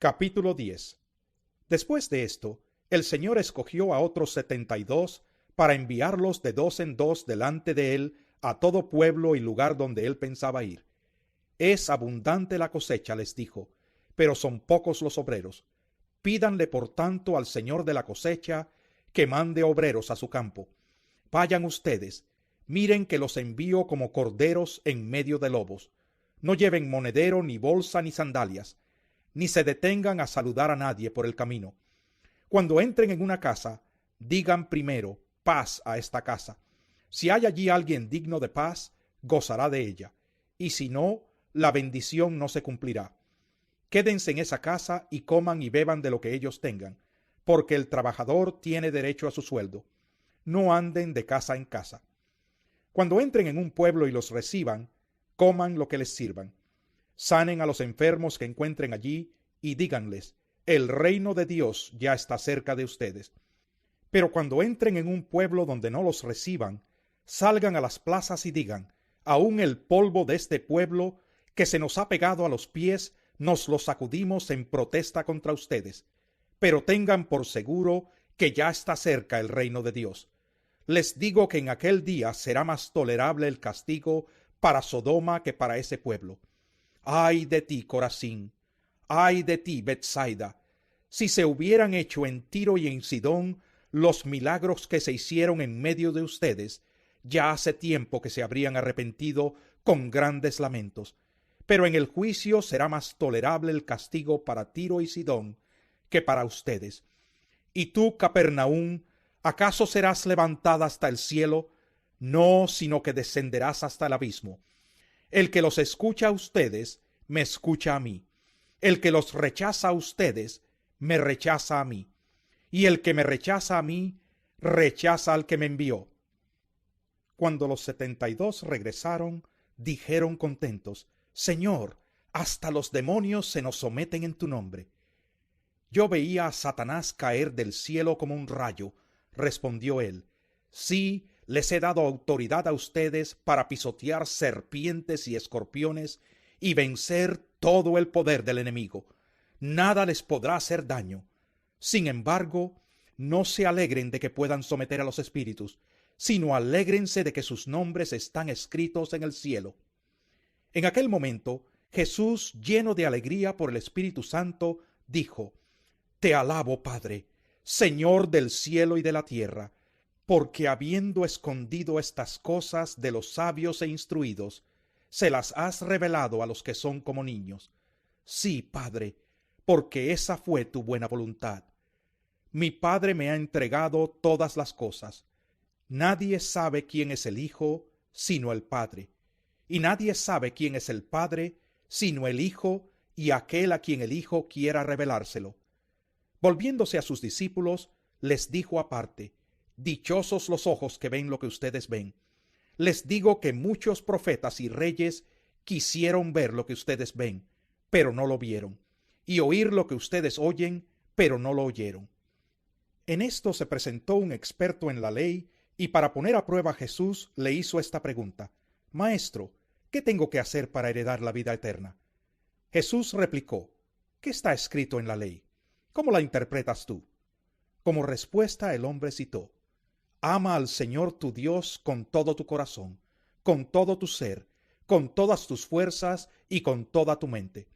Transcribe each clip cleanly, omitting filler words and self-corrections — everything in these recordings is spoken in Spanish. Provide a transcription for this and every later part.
Capítulo 10. Después de esto, el Señor escogió a otros 72 para enviarlos de dos en dos delante de él a todo pueblo y lugar donde él pensaba ir. Es abundante la cosecha, les dijo, pero son pocos los obreros. Pídanle por tanto al Señor de la cosecha que mande obreros a su campo. Vayan ustedes, miren que los envío como corderos en medio de lobos. No lleven monedero, ni bolsa, ni sandalias, ni se detengan a saludar a nadie por el camino. Cuando entren en una casa, digan primero, paz a esta casa. Si hay allí alguien digno de paz, gozará de ella, y si no, la bendición no se cumplirá. Quédense en esa casa y coman y beban de lo que ellos tengan, porque el trabajador tiene derecho a su sueldo. No anden de casa en casa. Cuando entren en un pueblo y los reciban, coman lo que les sirvan. Sanen a los enfermos que encuentren allí y díganles, el reino de Dios ya está cerca de ustedes. Pero cuando entren en un pueblo donde no los reciban, salgan a las plazas y digan, aún el polvo de este pueblo que se nos ha pegado a los pies, nos lo sacudimos en protesta contra ustedes. Pero tengan por seguro que ya está cerca el reino de Dios. Les digo que en aquel día será más tolerable el castigo para Sodoma que para ese pueblo. ¡Ay de ti, Corazín! ¡Ay de ti, Betsaida! Si se hubieran hecho en Tiro y en Sidón los milagros que se hicieron en medio de ustedes, ya hace tiempo que se habrían arrepentido con grandes lamentos. Pero en el juicio será más tolerable el castigo para Tiro y Sidón que para ustedes. Y tú, Capernaum, ¿acaso serás levantada hasta el cielo? No, sino que descenderás hasta el abismo. El que los escucha a ustedes, me escucha a mí. El que los rechaza a ustedes, me rechaza a mí. Y el que me rechaza a mí, rechaza al que me envió. Cuando los 72 regresaron, dijeron contentos, Señor, hasta los demonios se nos someten en tu nombre. Yo veía a Satanás caer del cielo como un rayo, respondió él. Sí, les he dado autoridad a ustedes para pisotear serpientes y escorpiones y vencer todo el poder del enemigo. Nada les podrá hacer daño. Sin embargo, no se alegren de que puedan someter a los espíritus, sino alégrense de que sus nombres están escritos en el cielo. En aquel momento, Jesús, lleno de alegría por el Espíritu Santo, dijo, Te alabo, Padre, Señor del cielo y de la tierra, porque habiendo escondido estas cosas de los sabios e instruidos, se las has revelado a los que son como niños. Sí, Padre, porque esa fue tu buena voluntad. Mi Padre me ha entregado todas las cosas. Nadie sabe quién es el Hijo, sino el Padre. Y nadie sabe quién es el Padre, sino el Hijo y aquel a quien el Hijo quiera revelárselo. Volviéndose a sus discípulos, les dijo aparte, Dichosos los ojos que ven lo que ustedes ven. Les digo que muchos profetas y reyes quisieron ver lo que ustedes ven, pero no lo vieron, y oír lo que ustedes oyen, pero no lo oyeron. En esto se presentó un experto en la ley, y para poner a prueba a Jesús le hizo esta pregunta, Maestro, ¿qué tengo que hacer para heredar la vida eterna? Jesús replicó, ¿qué está escrito en la ley? ¿Cómo la interpretas tú? Como respuesta el hombre citó, Ama al Señor tu Dios con todo tu corazón, con todo tu ser, con todas tus fuerzas y con toda tu mente,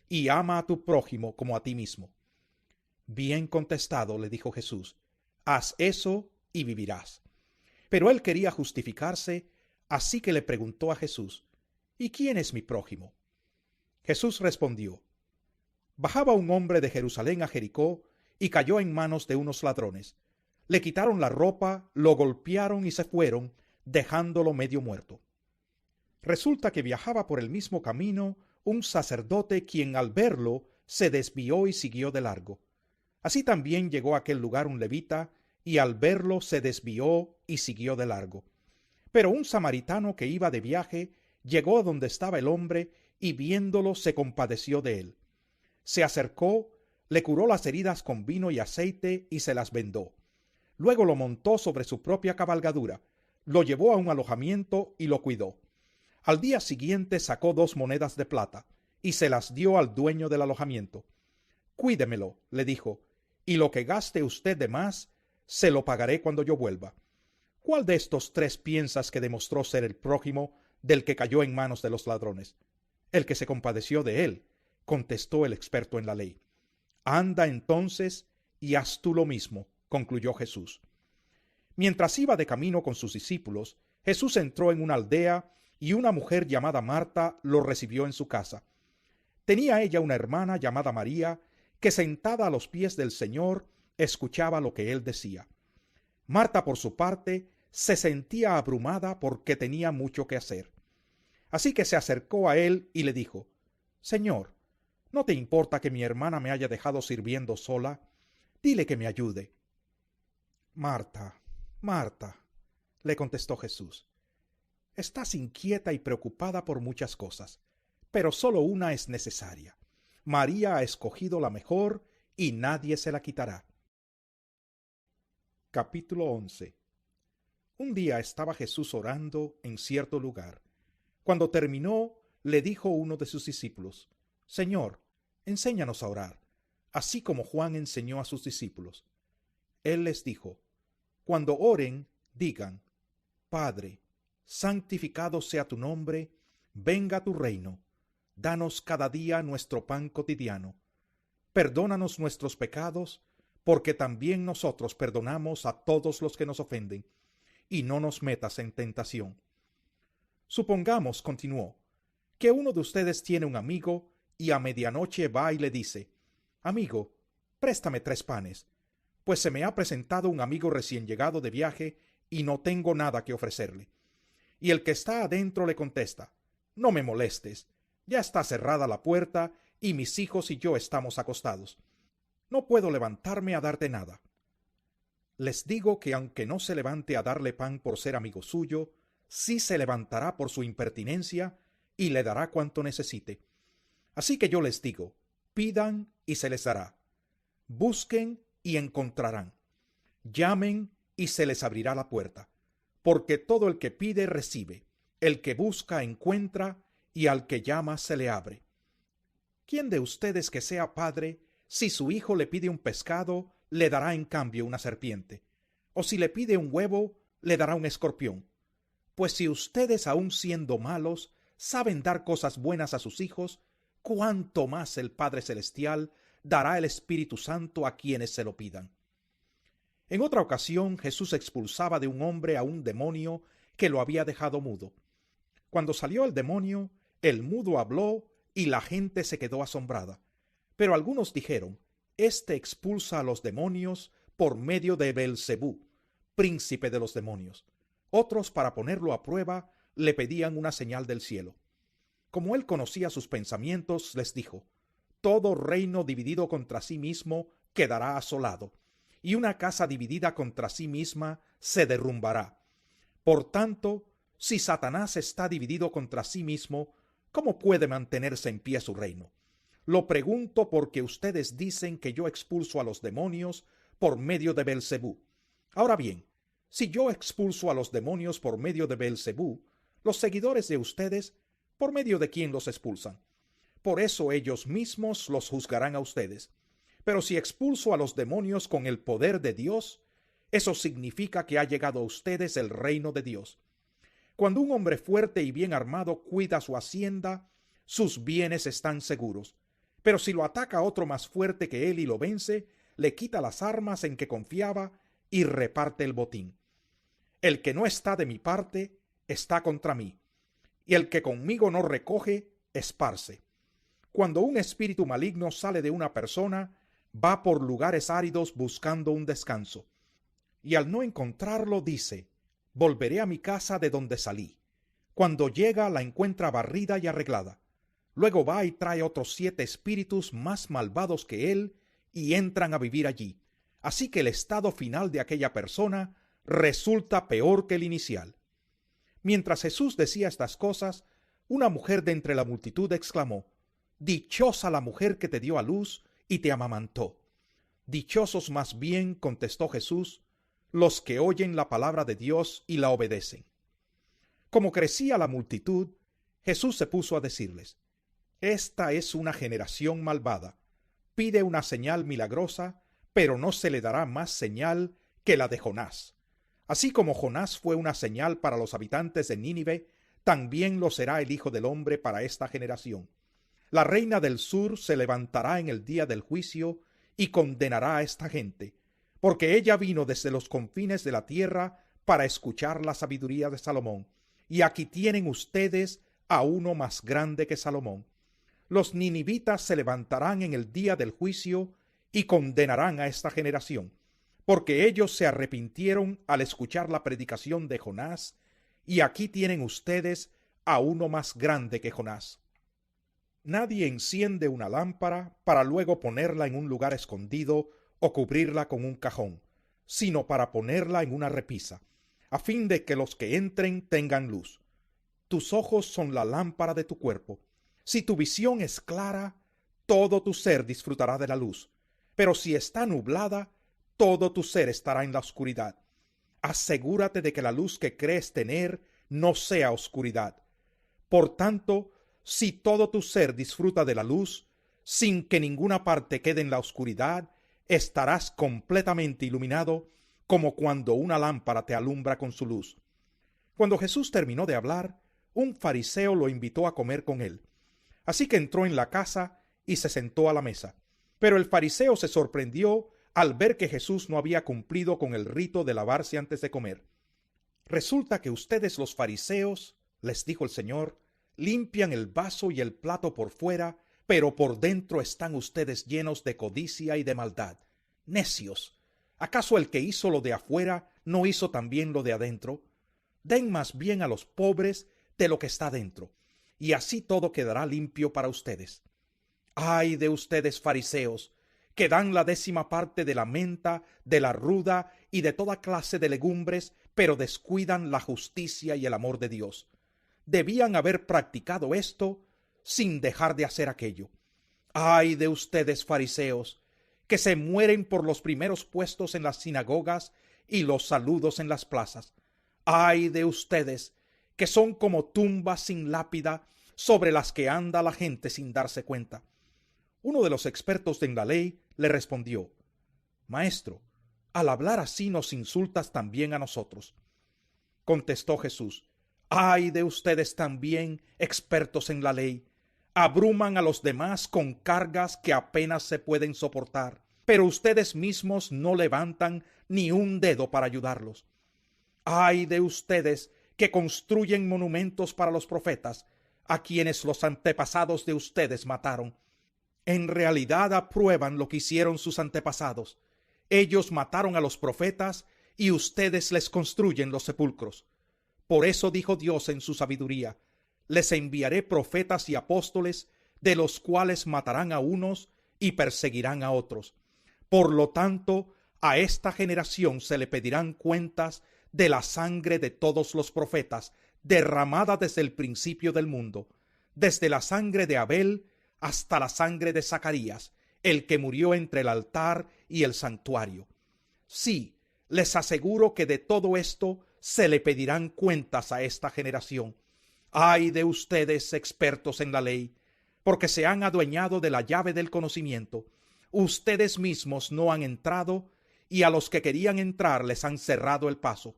y ama a tu prójimo como a ti mismo. Bien contestado, le dijo Jesús, haz eso y vivirás. Pero él quería justificarse, así que le preguntó a Jesús, ¿y quién es mi prójimo? Jesús respondió, Bajaba un hombre de Jerusalén a Jericó y cayó en manos de unos ladrones. Le quitaron la ropa, lo golpearon y se fueron, dejándolo medio muerto. Resulta que viajaba por el mismo camino un sacerdote quien al verlo se desvió y siguió de largo. Así también llegó a aquel lugar un levita y al verlo se desvió y siguió de largo. Pero un samaritano que iba de viaje llegó a donde estaba el hombre y viéndolo se compadeció de él. Se acercó, le curó las heridas con vino y aceite y se las vendó. Luego lo montó sobre su propia cabalgadura, lo llevó a un alojamiento y lo cuidó. Al día siguiente sacó 2 monedas de plata y se las dio al dueño del alojamiento. Cuídemelo, le dijo, y lo que gaste usted de más, se lo pagaré cuando yo vuelva. ¿Cuál de estos tres piensas que demostró ser el prójimo del que cayó en manos de los ladrones? El que se compadeció de él, contestó el experto en la ley. Anda entonces y haz tú lo mismo, concluyó Jesús. Mientras iba de camino con sus discípulos, Jesús entró en una aldea y una mujer llamada Marta lo recibió en su casa. Tenía ella una hermana llamada María, que sentada a los pies del Señor escuchaba lo que él decía. Marta, por su parte, se sentía abrumada porque tenía mucho que hacer. Así que se acercó a él y le dijo: Señor, ¿no te importa que mi hermana me haya dejado sirviendo sola? Dile que me ayude. Marta, Marta, le contestó Jesús, estás inquieta y preocupada por muchas cosas, pero solo una es necesaria. María ha escogido la mejor y nadie se la quitará. Capítulo 11. Un día estaba Jesús orando en cierto lugar. Cuando terminó, le dijo uno de sus discípulos: Señor, enséñanos a orar, así como Juan enseñó a sus discípulos. Él les dijo: Cuando oren, digan: Padre, santificado sea tu nombre, venga tu reino. Danos cada día nuestro pan cotidiano. Perdónanos nuestros pecados, porque también nosotros perdonamos a todos los que nos ofenden, y no nos metas en tentación. Supongamos, continuó, que uno de ustedes tiene un amigo y a medianoche va y le dice: Amigo, préstame 3 panes, pues se me ha presentado un amigo recién llegado de viaje y no tengo nada que ofrecerle. Y el que está adentro le contesta: No me molestes, ya está cerrada la puerta y mis hijos y yo estamos acostados. No puedo levantarme a darte nada. Les digo que aunque no se levante a darle pan por ser amigo suyo, sí se levantará por su impertinencia y le dará cuanto necesite. Así que yo les digo: pidan y se les dará. Busquen y encontrarán. Llamen y se les abrirá la puerta. Porque todo el que pide recibe, el que busca encuentra, y al que llama se le abre. ¿Quién de ustedes que sea padre, si su hijo le pide un pescado, le dará en cambio una serpiente? O si le pide un huevo, le dará un escorpión. Pues si ustedes, aun siendo malos, saben dar cosas buenas a sus hijos, cuánto más el Padre Celestial dará el Espíritu Santo a quienes se lo pidan. En otra ocasión, Jesús expulsaba de un hombre a un demonio que lo había dejado mudo. Cuando salió el demonio, el mudo habló y la gente se quedó asombrada. Pero algunos dijeron: Este expulsa a los demonios por medio de Beelzebú, príncipe de los demonios. Otros, para ponerlo a prueba, le pedían una señal del cielo. Como él conocía sus pensamientos, les dijo: Todo reino dividido contra sí mismo quedará asolado, y una casa dividida contra sí misma se derrumbará. Por tanto, si Satanás está dividido contra sí mismo, ¿cómo puede mantenerse en pie su reino? Lo pregunto porque ustedes dicen que yo expulso a los demonios por medio de Beelzebú. Ahora bien, si yo expulso a los demonios por medio de Beelzebú, los seguidores de ustedes, ¿por medio de quién los expulsan? Por eso ellos mismos los juzgarán a ustedes. Pero si expulso a los demonios con el poder de Dios, eso significa que ha llegado a ustedes el reino de Dios. Cuando un hombre fuerte y bien armado cuida su hacienda, sus bienes están seguros. Pero si lo ataca otro más fuerte que él y lo vence, le quita las armas en que confiaba y reparte el botín. El que no está de mi parte está contra mí, y el que conmigo no recoge, esparce. Cuando un espíritu maligno sale de una persona, va por lugares áridos buscando un descanso, y al no encontrarlo dice: Volveré a mi casa de donde salí. Cuando llega, la encuentra barrida y arreglada. Luego va y trae otros 7 espíritus más malvados que él y entran a vivir allí. Así que el estado final de aquella persona resulta peor que el inicial. Mientras Jesús decía estas cosas, una mujer de entre la multitud exclamó: Dichosa la mujer que te dio a luz y te amamantó. Dichosos más bien, contestó Jesús, los que oyen la palabra de Dios y la obedecen. Como crecía la multitud, Jesús se puso a decirles: Esta es una generación malvada. pide una señal milagrosa, pero no se le dará más señal que la de Jonás. Así como Jonás fue una señal para los habitantes de Nínive, también lo será el Hijo del Hombre para esta generación. La reina del sur se levantará en el día del juicio y condenará a esta gente, porque ella vino desde los confines de la tierra para escuchar la sabiduría de Salomón, y aquí tienen ustedes a uno más grande que Salomón. Los ninivitas se levantarán en el día del juicio y condenarán a esta generación, porque ellos se arrepintieron al escuchar la predicación de Jonás, y aquí tienen ustedes a uno más grande que Jonás. Nadie enciende una lámpara para luego ponerla en un lugar escondido o cubrirla con un cajón, sino para ponerla en una repisa, a fin de que los que entren tengan luz. Tus ojos son la lámpara de tu cuerpo. Si tu visión es clara, todo tu ser disfrutará de la luz, pero si está nublada, todo tu ser estará en la oscuridad. Asegúrate de que la luz que crees tener no sea oscuridad. Por tanto, si todo tu ser disfruta de la luz, sin que ninguna parte quede en la oscuridad, estarás completamente iluminado, como cuando una lámpara te alumbra con su luz. Cuando Jesús terminó de hablar, un fariseo lo invitó a comer con él. Así que entró en la casa y se sentó a la mesa. Pero el fariseo se sorprendió al ver que Jesús no había cumplido con el rito de lavarse antes de comer. Resulta que ustedes los fariseos, les dijo el Señor, limpian el vaso y el plato por fuera, pero por dentro están ustedes llenos de codicia y de maldad. Necios, ¿acaso el que hizo lo de afuera no hizo también lo de adentro? Den más bien a los pobres de lo que está dentro, y así todo quedará limpio para ustedes. ¡Ay de ustedes, fariseos, que dan la 10ª parte de la menta, de la ruda y de toda clase de legumbres, pero descuidan la justicia y el amor de Dios! Debían haber practicado esto sin dejar de hacer aquello. ¡Ay de ustedes, fariseos, que se mueren por los primeros puestos en las sinagogas y los saludos en las plazas! ¡Ay de ustedes, que son como tumbas sin lápida, sobre las que anda la gente sin darse cuenta! Uno de los expertos en la ley le respondió: Maestro, al hablar así nos insultas también a nosotros. Contestó Jesús: ¡Ay de ustedes también, expertos en la ley! Abruman a los demás con cargas que apenas se pueden soportar, pero ustedes mismos no levantan ni un dedo para ayudarlos. ¡Ay de ustedes que construyen monumentos para los profetas, a quienes los antepasados de ustedes mataron! En realidad aprueban lo que hicieron sus antepasados. Ellos mataron a los profetas y ustedes les construyen los sepulcros. Por eso dijo Dios en su sabiduría: les enviaré profetas y apóstoles, de los cuales matarán a unos y perseguirán a otros. Por lo tanto, a esta generación se le pedirán cuentas de la sangre de todos los profetas, derramada desde el principio del mundo, desde la sangre de Abel hasta la sangre de Zacarías, el que murió entre el altar y el santuario. Sí, les aseguro que de todo esto se le pedirán cuentas a esta generación. ¡Ay de ustedes, expertos en la ley, porque se han adueñado de la llave del conocimiento! Ustedes mismos no han entrado, y a los que querían entrar les han cerrado el paso.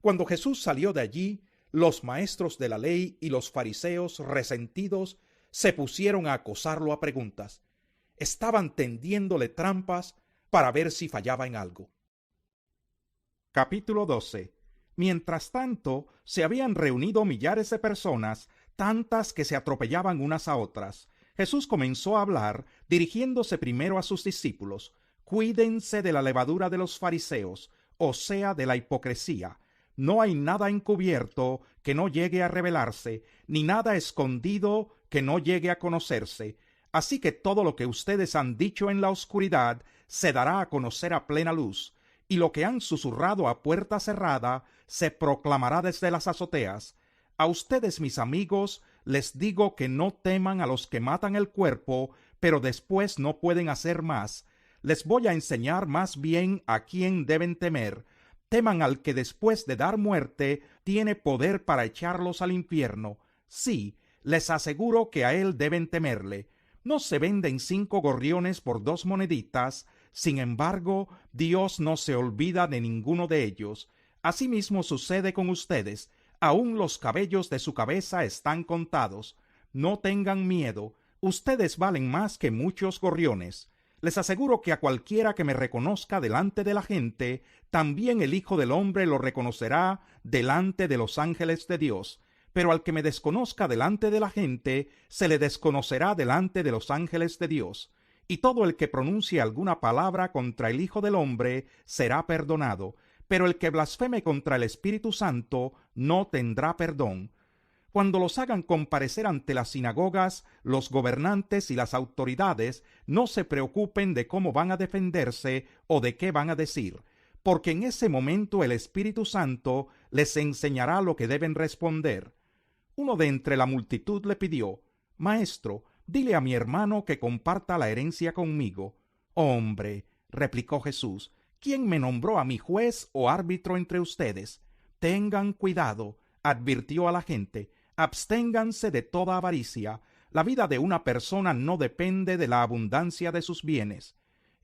Cuando Jesús salió de allí, los maestros de la ley y los fariseos, resentidos, se pusieron a acosarlo a preguntas. Estaban tendiéndole trampas para ver si fallaba en algo. Capítulo 12. Mientras tanto, se habían reunido millares de personas, tantas que se atropellaban unas a otras. Jesús comenzó a hablar, dirigiéndose primero a sus discípulos: Cuídense de la levadura de los fariseos, o sea, de la hipocresía. No hay nada encubierto que no llegue a revelarse, ni nada escondido que no llegue a conocerse. Así que todo lo que ustedes han dicho en la oscuridad se dará a conocer a plena luz, y lo que han susurrado a puerta cerrada se proclamará desde las azoteas. A ustedes, mis amigos, les digo que no teman a los que matan el cuerpo, pero después no pueden hacer más. Les voy a enseñar más bien a quién deben temer. Teman al que después de dar muerte tiene poder para echarlos al infierno. Sí, les aseguro que a él deben temerle. ¿No se venden 5 gorriones por 2 moneditas? Sin embargo, Dios no se olvida de ninguno de ellos. Asimismo sucede con ustedes. Aún los cabellos de su cabeza están contados. No tengan miedo. Ustedes valen más que muchos gorriones. Les aseguro que a cualquiera que me reconozca delante de la gente, también el Hijo del Hombre lo reconocerá delante de los ángeles de Dios. Pero al que me desconozca delante de la gente, se le desconocerá delante de los ángeles de Dios. Y todo el que pronuncie alguna palabra contra el Hijo del Hombre será perdonado, pero el que blasfeme contra el Espíritu Santo no tendrá perdón. Cuando los hagan comparecer ante las sinagogas, los gobernantes y las autoridades no se preocupen de cómo van a defenderse o de qué van a decir, porque en ese momento el Espíritu Santo les enseñará lo que deben responder. Uno de entre la multitud le pidió: Maestro, dile a mi hermano que comparta la herencia conmigo. Hombre, replicó Jesús, ¿quién me nombró a mi juez o árbitro entre ustedes? Tengan cuidado, advirtió a la gente, absténganse de toda avaricia. La vida de una persona no depende de la abundancia de sus bienes.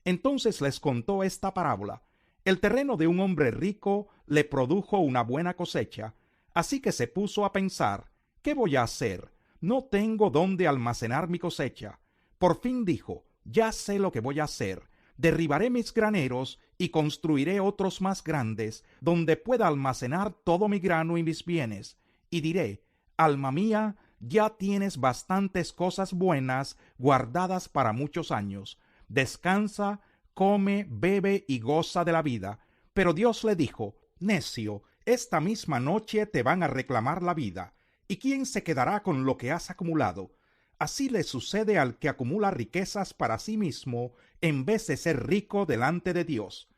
Entonces les contó esta parábola. El terreno de un hombre rico le produjo una buena cosecha, así que se puso a pensar: ¿qué voy a hacer? No tengo dónde almacenar mi cosecha. Por fin dijo: ya sé lo que voy a hacer. Derribaré mis graneros y construiré otros más grandes, donde pueda almacenar todo mi grano y mis bienes. Y diré: alma mía, ya tienes bastantes cosas buenas guardadas para muchos años. Descansa, come, bebe y goza de la vida. Pero Dios le dijo: necio, esta misma noche te van a reclamar la vida. ¿Y quién se quedará con lo que has acumulado? Así le sucede al que acumula riquezas para sí mismo, en vez de ser rico delante de Dios.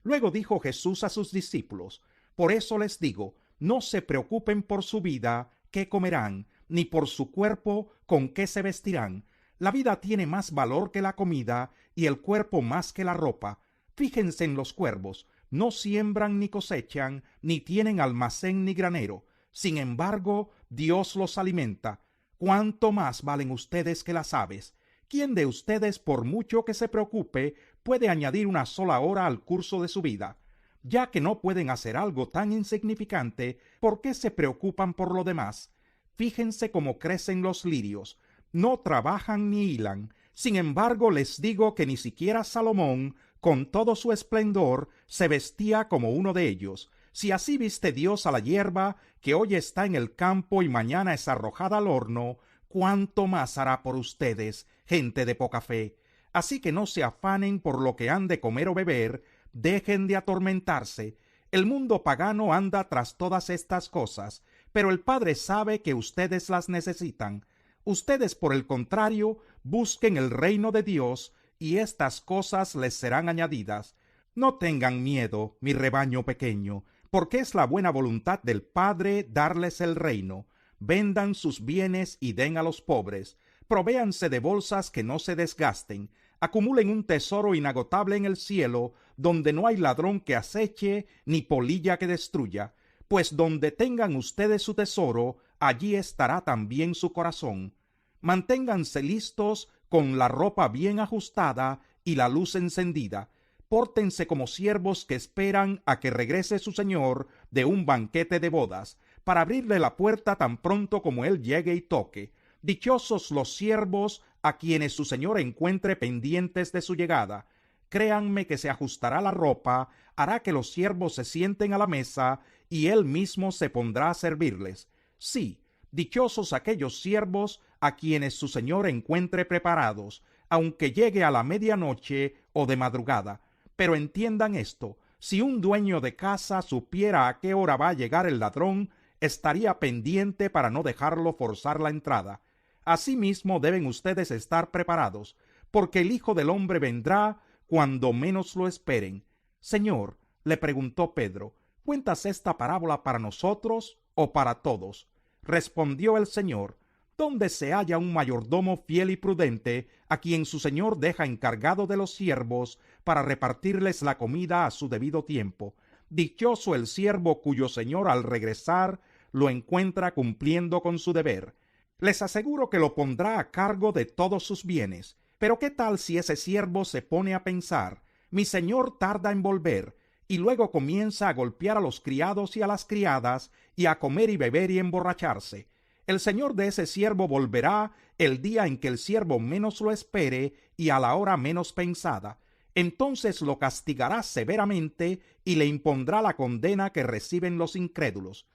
Luego dijo Jesús a sus discípulos: por eso les digo, no se preocupen por su vida, qué comerán, ni por su cuerpo, con qué se vestirán. La vida tiene más valor que la comida, y el cuerpo más que la ropa. Fíjense en los cuervos: no siembran ni cosechan, ni tienen almacén ni granero. Sin embargo, Dios los alimenta. ¿Cuánto más valen ustedes que las aves? ¿Quién de ustedes, por mucho que se preocupe, puede añadir una sola hora al curso de su vida? Ya que no pueden hacer algo tan insignificante, ¿por qué se preocupan por lo demás? Fíjense cómo crecen los lirios. No trabajan ni hilan. Sin embargo, les digo que ni siquiera Salomón, con todo su esplendor, se vestía como uno de ellos. Si así viste Dios a la hierba, que hoy está en el campo y mañana es arrojada al horno, ¿cuánto más hará por ustedes, gente de poca fe? Así que no se afanen por lo que han de comer o beber, dejen de atormentarse. El mundo pagano anda tras todas estas cosas, pero el Padre sabe que ustedes las necesitan. Ustedes, por el contrario, busquen el reino de Dios, y estas cosas les serán añadidas. No tengan miedo, mi rebaño pequeño, porque es la buena voluntad del Padre darles el reino. Vendan sus bienes y den a los pobres. Provéanse de bolsas que no se desgasten. Acumulen un tesoro inagotable en el cielo, donde no hay ladrón que aceche, ni polilla que destruya. Pues donde tengan ustedes su tesoro, allí estará también su corazón. Manténganse listos, con la ropa bien ajustada y la luz encendida. Pórtense como siervos que esperan a que regrese su señor de un banquete de bodas, para abrirle la puerta tan pronto como él llegue y toque. Dichosos los siervos a quienes su señor encuentre pendientes de su llegada. Créanme que se ajustará la ropa, hará que los siervos se sienten a la mesa, y él mismo se pondrá a servirles. Sí, dichosos aquellos siervos a quienes su señor encuentre preparados, aunque llegue a la medianoche o de madrugada. Pero entiendan esto: si un dueño de casa supiera a qué hora va a llegar el ladrón, estaría pendiente para no dejarlo forzar la entrada. Asimismo deben ustedes estar preparados, porque el Hijo del Hombre vendrá cuando menos lo esperen. Señor, le preguntó Pedro, ¿cuentas esta parábola para nosotros o para todos? Respondió el Señor: ¿dónde se halla un mayordomo fiel y prudente, a quien su señor deja encargado de los siervos para repartirles la comida a su debido tiempo? Dichoso el siervo cuyo señor al regresar lo encuentra cumpliendo con su deber. Les aseguro que lo pondrá a cargo de todos sus bienes. Pero ¿qué tal si ese siervo se pone a pensar: mi señor tarda en volver, y luego comienza a golpear a los criados y a las criadas, y a comer y beber y emborracharse? El señor de ese siervo volverá el día en que el siervo menos lo espere y a la hora menos pensada. Entonces lo castigará severamente y le impondrá la condena que reciben los incrédulos.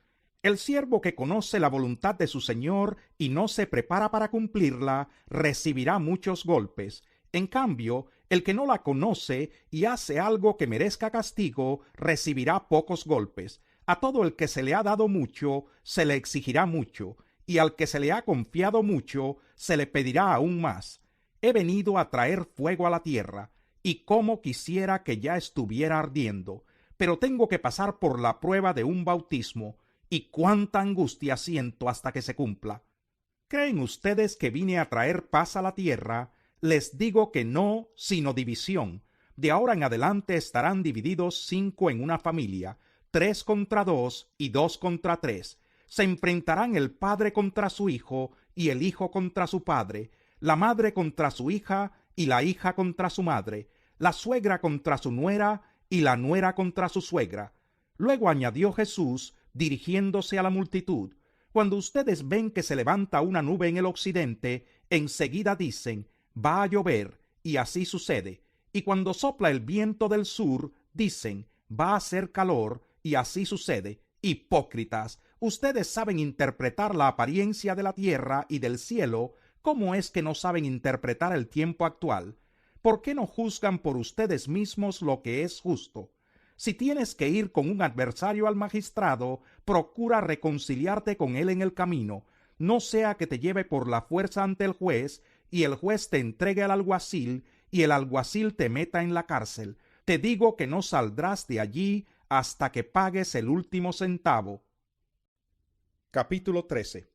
El siervo que conoce la voluntad de su señor y no se prepara para cumplirla, recibirá muchos golpes. En cambio, el que no la conoce y hace algo que merezca castigo, recibirá pocos golpes. A todo el que se le ha dado mucho, se le exigirá mucho, y al que se le ha confiado mucho, se le pedirá aún más. He venido a traer fuego a la tierra, y cómo quisiera que ya estuviera ardiendo, pero tengo que pasar por la prueba de un bautismo, y cuánta angustia siento hasta que se cumpla. ¿Creen ustedes que vine a traer paz a la tierra? Les digo que no, sino división. De ahora en adelante estarán divididos 5 en una familia, 3 contra 2 y 2 contra 3. Se enfrentarán el padre contra su hijo y el hijo contra su padre, la madre contra su hija y la hija contra su madre, la suegra contra su nuera y la nuera contra su suegra. Luego añadió Jesús, dirigiéndose a la multitud: cuando ustedes ven que se levanta una nube en el occidente, enseguida dicen: va a llover, y así sucede. Y cuando sopla el viento del sur, dicen: va a hacer calor, y así sucede. Hipócritas, ustedes saben interpretar la apariencia de la tierra y del cielo. ¿Cómo es que no saben interpretar el tiempo actual? ¿Por qué no juzgan por ustedes mismos lo que es justo? Si tienes que ir con un adversario al magistrado, procura reconciliarte con él en el camino, no sea que te lleve por la fuerza ante el juez, y el juez te entregue al alguacil, y el alguacil te meta en la cárcel. Te digo que no saldrás de allí hasta que pagues el último centavo. Capítulo 13.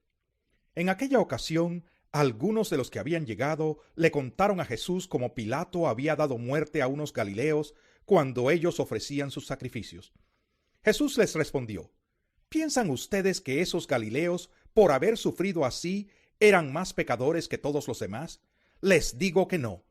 En aquella ocasión, algunos de los que habían llegado le contaron a Jesús cómo Pilato había dado muerte a unos galileos cuando ellos ofrecían sus sacrificios. Jesús les respondió: ¿piensan ustedes que esos galileos, por haber sufrido así, eran más pecadores que todos los demás? Les digo que no.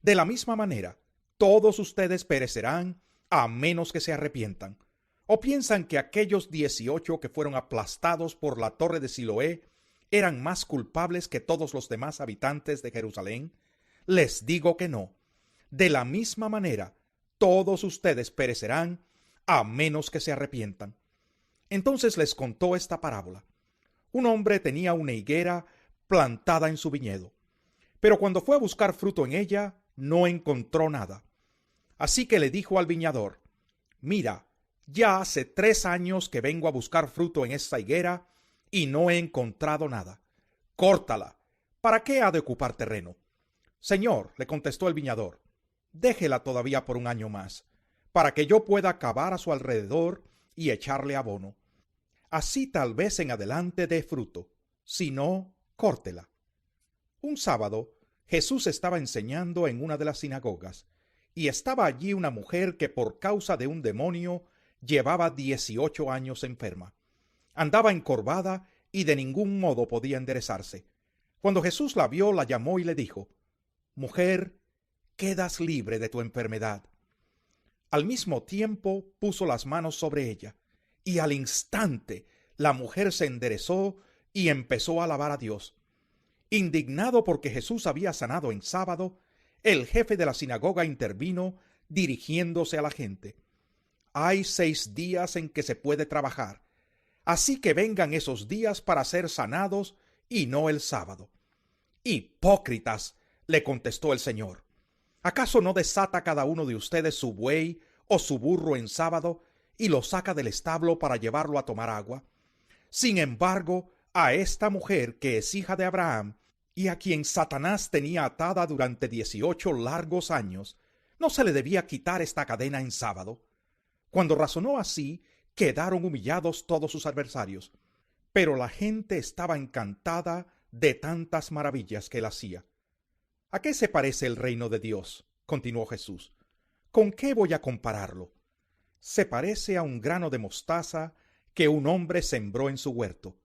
De la misma manera, todos ustedes perecerán a menos que se arrepientan. ¿O piensan que aquellos 18 que fueron aplastados por la torre de Siloé eran más culpables que todos los demás habitantes de Jerusalén? Les digo que no. De la misma manera, todos ustedes perecerán a menos que se arrepientan. Entonces les contó esta parábola. Un hombre tenía una higuera plantada en su viñedo, pero cuando fue a buscar fruto en ella, no encontró nada. Así que le dijo al viñador: mira, ya hace 3 años que vengo a buscar fruto en esta higuera y no he encontrado nada. Córtala. ¿Para qué ha de ocupar terreno? Señor, le contestó el viñador, déjela todavía por un año más, para que yo pueda cavar a su alrededor y echarle abono. Así tal vez en adelante dé fruto, si no, córtela. Un sábado, Jesús estaba enseñando en una de las sinagogas, y estaba allí una mujer que por causa de un demonio llevaba 18 años enferma. Andaba encorvada y de ningún modo podía enderezarse. Cuando Jesús la vio, la llamó y le dijo: mujer, quedas libre de tu enfermedad. Al mismo tiempo puso las manos sobre ella, y al instante la mujer se enderezó y empezó a alabar a Dios. Indignado porque Jesús había sanado en sábado, el jefe de la sinagoga intervino, dirigiéndose a la gente: hay 6 días en que se puede trabajar, así que vengan esos días para ser sanados y no el sábado. Hipócritas, le contestó el Señor, ¿acaso no desata cada uno de ustedes su buey o su burro en sábado y lo saca del establo para llevarlo a tomar agua? Sin embargo, a esta mujer, que es hija de Abraham y a quien Satanás tenía atada durante 18 largos años, no se le debía quitar esta cadena en sábado. Cuando razonó así, quedaron humillados todos sus adversarios. Pero la gente estaba encantada de tantas maravillas que él hacía. ¿A qué se parece el reino de Dios?, continuó Jesús. ¿Con qué voy a compararlo? Se parece a un grano de mostaza que un hombre sembró en su huerto.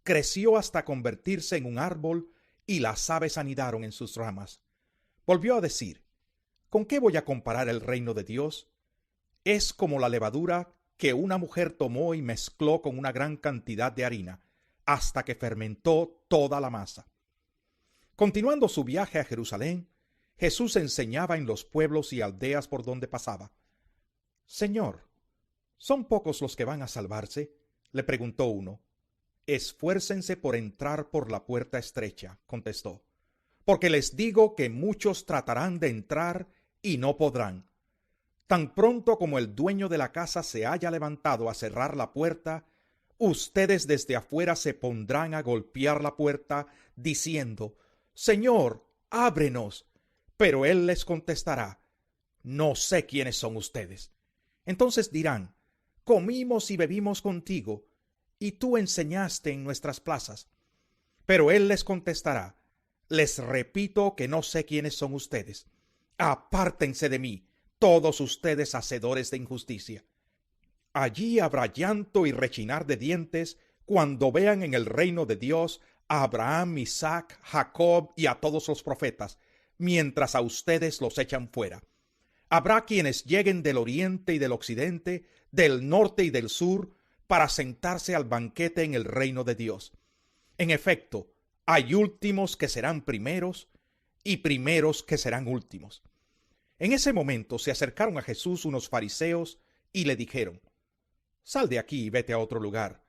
creció hasta convertirse en un árbol y las aves anidaron en sus ramas. Volvió a decir: ¿Con qué voy a comparar el reino de Dios? Es como la levadura que una mujer tomó y mezcló con una gran cantidad de harina, hasta que fermentó toda la masa. Continuando su viaje a Jerusalén, Jesús enseñaba en los pueblos y aldeas por donde pasaba. «Señor, ¿son pocos los que van a salvarse?», le preguntó uno. «Esfuércense por entrar por la puerta estrecha», contestó, «porque les digo que muchos tratarán de entrar y no podrán. Tan pronto como el dueño de la casa se haya levantado a cerrar la puerta, ustedes desde afuera se pondrán a golpear la puerta, diciendo: Señor, ábrenos. Pero él les contestará: no sé quiénes son ustedes. Entonces dirán: comimos y bebimos contigo, y tú enseñaste en nuestras plazas. Pero él les contestará: les repito que no sé quiénes son ustedes. Apártense de mí, todos ustedes hacedores de injusticia. Allí habrá llanto y rechinar de dientes cuando vean en el reino de Dios a Abraham, Isaac, Jacob y a todos los profetas, mientras a ustedes los echan fuera. Habrá quienes lleguen del oriente y del occidente, del norte y del sur, para sentarse al banquete en el reino de Dios. En efecto, hay últimos que serán primeros y primeros que serán últimos. En ese momento se acercaron a Jesús unos fariseos y le dijeron: sal de aquí y vete a otro lugar,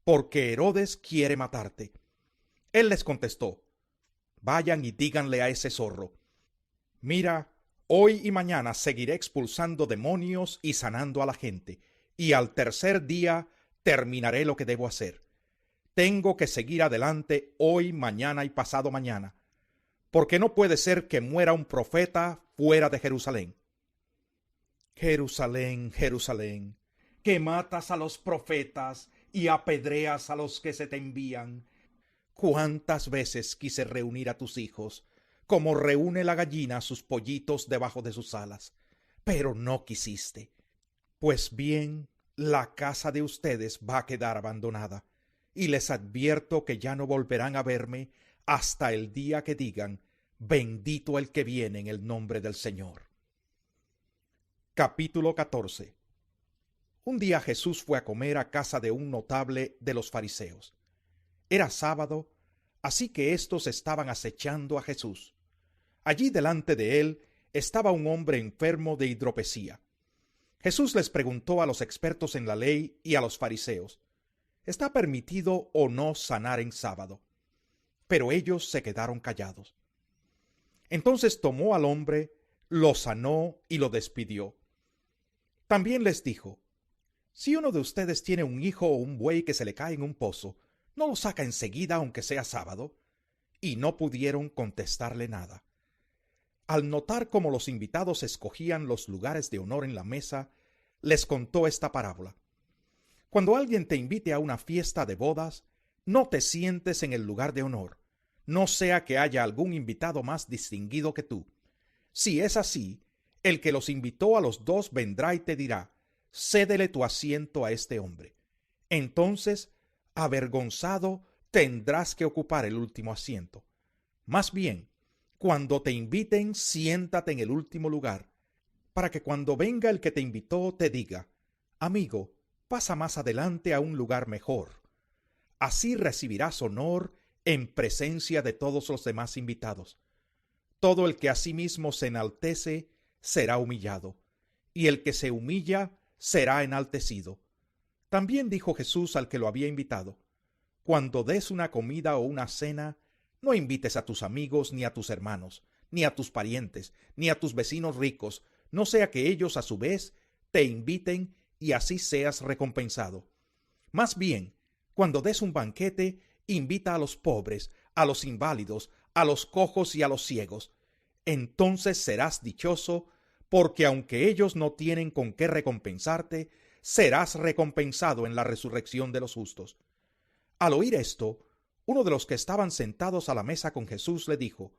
porque Herodes quiere matarte. Él les contestó: vayan y díganle a ese zorro: mira, hoy y mañana seguiré expulsando demonios y sanando a la gente, y al tercer día terminaré lo que debo hacer. Tengo que seguir adelante hoy, mañana y pasado mañana, porque no puede ser que muera un profeta fuera de Jerusalén. Jerusalén, Jerusalén, que matas a los profetas y apedreas a los que se te envían. ¿Cuántas veces quise reunir a tus hijos, como reúne la gallina sus pollitos debajo de sus alas, pero no quisiste? Pues bien, la casa de ustedes va a quedar abandonada, y les advierto que ya no volverán a verme hasta el día que digan: bendito el que viene en el nombre del Señor. Capítulo 14. Un día Jesús fue a comer a casa de un notable de los fariseos. Era sábado, así que éstos estaban acechando a Jesús. Allí delante de él estaba un hombre enfermo de hidropesía. Jesús les preguntó a los expertos en la ley y a los fariseos: ¿está permitido o no sanar en sábado? Pero ellos se quedaron callados. Entonces tomó al hombre, lo sanó y lo despidió. También les dijo: si uno de ustedes tiene un hijo o un buey que se le cae en un pozo, ¿no lo saca enseguida aunque sea sábado? Y no pudieron contestarle nada. Al notar cómo los invitados escogían los lugares de honor en la mesa, les contó esta parábola. Cuando alguien te invite a una fiesta de bodas, no te sientes en el lugar de honor, no sea que haya algún invitado más distinguido que tú. Si es así, el que los invitó a los dos vendrá y te dirá: cédele tu asiento a este hombre. Entonces, avergonzado, tendrás que ocupar el último asiento. Más bien, cuando te inviten, siéntate en el último lugar, para que cuando venga el que te invitó te diga: amigo, pasa más adelante a un lugar mejor. Así recibirás honor en presencia de todos los demás invitados. Todo el que a sí mismo se enaltece será humillado, y el que se humilla será enaltecido. También dijo Jesús al que lo había invitado: cuando des una comida o una cena, no invites a tus amigos, ni a tus hermanos, ni a tus parientes, ni a tus vecinos ricos, no sea que ellos a su vez te inviten y así seas recompensado. Más bien, cuando des un banquete, invita a los pobres, a los inválidos, a los cojos y a los ciegos. Entonces serás dichoso, porque aunque ellos no tienen con qué recompensarte, serás recompensado en la resurrección de los justos. Al oír esto, uno de los que estaban sentados a la mesa con Jesús le dijo: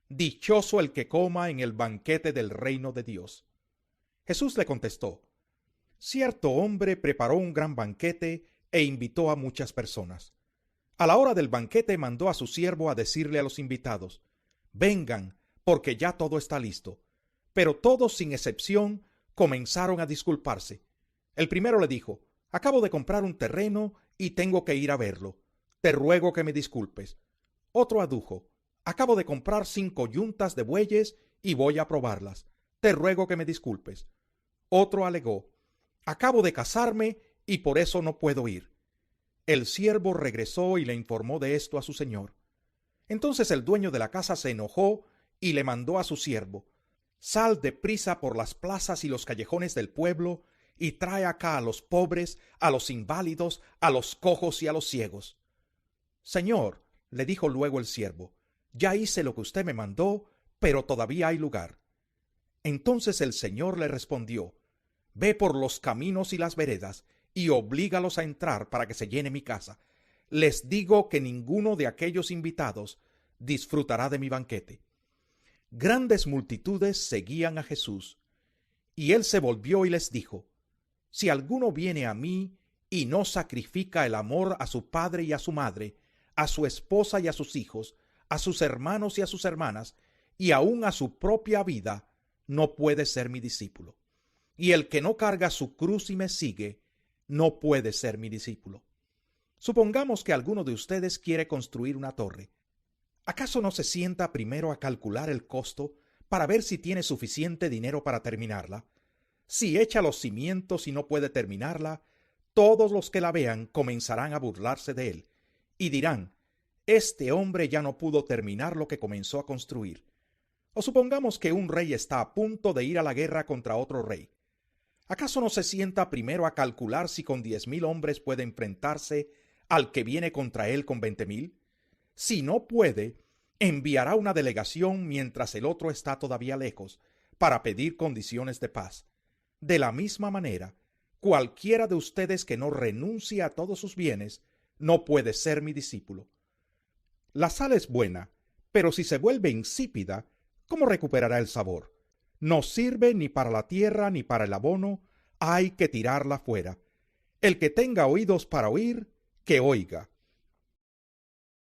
dichoso el que coma en el banquete del reino de Dios. Jesús le contestó: cierto hombre preparó un gran banquete e invitó a muchas personas. A la hora del banquete mandó a su siervo a decirle a los invitados: vengan, porque ya todo está listo. Pero todos, sin excepción, comenzaron a disculparse. El primero le dijo: acabo de comprar un terreno y tengo que ir a verlo. Te ruego que me disculpes. Otro adujo: acabo de comprar 5 yuntas de bueyes y voy a probarlas. Te ruego que me disculpes. Otro alegó: acabo de casarme y por eso no puedo ir. El siervo regresó y le informó de esto a su señor. Entonces el dueño de la casa se enojó y le mandó a su siervo: sal deprisa por las plazas y los callejones del pueblo y trae acá a los pobres, a los inválidos, a los cojos y a los ciegos. Señor, le dijo luego el siervo, ya hice lo que usted me mandó, pero todavía hay lugar. Entonces el señor le respondió: ve por los caminos y las veredas y oblígalos a entrar para que se llene mi casa. Les digo que ninguno de aquellos invitados disfrutará de mi banquete. Grandes multitudes seguían a Jesús, y él se volvió y les dijo: si alguno viene a mí y no sacrifica el amor a su padre y a su madre, a su esposa y a sus hijos, a sus hermanos y a sus hermanas, y aun a su propia vida, no puede ser mi discípulo. Y el que no carga su cruz y me sigue, no puede ser mi discípulo. Supongamos que alguno de ustedes quiere construir una torre. ¿Acaso no se sienta primero a calcular el costo para ver si tiene suficiente dinero para terminarla? Si echa los cimientos y no puede terminarla, todos los que la vean comenzarán a burlarse de él y dirán: este hombre ya no pudo terminar lo que comenzó a construir. O supongamos que un rey está a punto de ir a la guerra contra otro rey. ¿Acaso no se sienta primero a calcular si con 10,000 hombres puede enfrentarse al que viene contra él con 20,000? Si no puede, enviará una delegación mientras el otro está todavía lejos, para pedir condiciones de paz. De la misma manera, cualquiera de ustedes que no renuncie a todos sus bienes, no puede ser mi discípulo. La sal es buena, pero si se vuelve insípida, ¿cómo recuperará el sabor? No sirve ni para la tierra ni para el abono, hay que tirarla fuera. El que tenga oídos para oír, que oiga.